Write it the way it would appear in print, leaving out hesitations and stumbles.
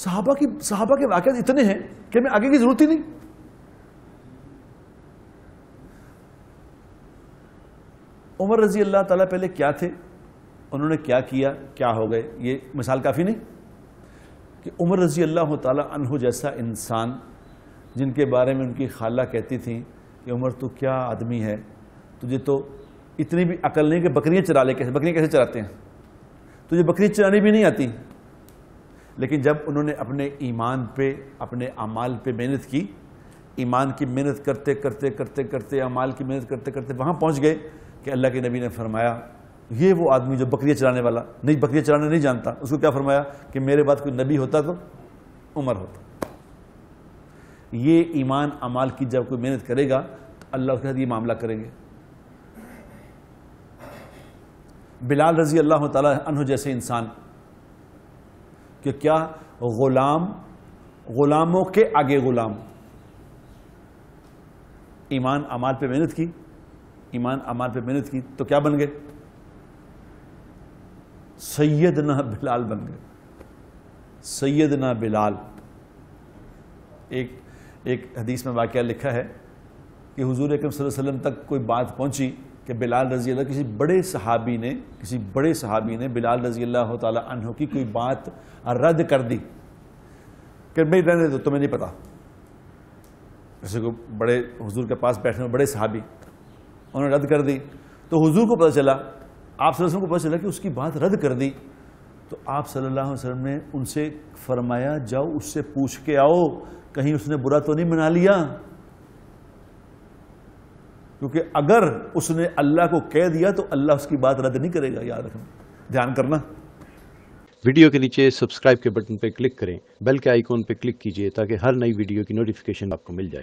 صحابہ کے واقعات اتنے ہیں کہ ہمیں آگے کی ضرورت ہی نہیں. عمر رضی اللہ تعالیٰ پہلے کیا تھے, انہوں نے کیا کیا, کیا ہو گئے, یہ مثال کافی نہیں کہ عمر رضی اللہ تعالیٰ عنہ جیسا انسان جن کے بارے میں ان کی خالہ کہتی تھیں کہ عمر تو کیا آدمی ہے, تجھے تو اتنی بھی عقل نہیں کہ بکریاں چرا لے, بکریاں کیسے چراتے ہیں, تجھے بکری چرانے بھی نہیں آتی. لیکن جب انہوں نے اپنے ایمان پہ, اپنے اعمال پہ محنت کی, ایمان کی محنت کرتے کرتے کرتے کرتے, اعمال کی محنت کرتے کرتے وہاں پہنچ گئے کہ اللہ کے نبی نے فرمایا یہ وہ آدمی جو بکریاں چرانے والا نہیں, بکریاں چرانے نہیں جانتا, اس کو کیا فرمایا کہ میرے بعد کوئی نبی ہوتا تو عمر ہوتا. یہ ایمان اعمال کی جب کوئی محنت کرے گا تو اللہ اس کے ساتھ یہ معاملہ کریں گے. بلال رضی اللہ تعالیٰ عنہ جیسے انسان کہ کیا غلاموں کے آگے غلام, ایمان اعمال پہ محنت کی, ایمان اعمال پہ محنت کی تو کیا بن گئے, سیدنا بلال بن گئے. سیدنا بلال. ایک حدیث میں واقعہ لکھا ہے کہ حضور اکرم صلی اللہ علیہ وسلم تک کوئی بات پہنچی کہ بلال رضی اللہ, کسی بڑے صحابی نے بلال رضی اللہ تعالیٰ عنہ کی کوئی بات رد کر دی کہ بھائی رہنے دو, تمہیں نہیں پتا. جیسے کو بڑے حضور کے پاس بیٹھنے بڑے صحابی, انہوں نے رد کر دی تو حضور کو پتہ چلا, آپ صلی اللہ علیہ وسلم کو پتہ چلا کہ اس کی بات رد کر دی. تو آپ صلی اللہ علیہ وسلم نے ان سے فرمایا جاؤ اس سے پوچھ کے آؤ کہیں اس نے برا تو نہیں منا لیا, کیونکہ اگر اس نے اللہ کو کہہ دیا تو اللہ اس کی بات رد نہیں کرے گا. یاد رکھنا, دھیان کرنا. ویڈیو کے نیچے سبسکرائب کے بٹن پہ کلک کریں, بیل کے آئیکن پہ کلک کیجئے تاکہ ہر نئی ویڈیو کی نوٹیفیکیشن آپ کو مل جائے.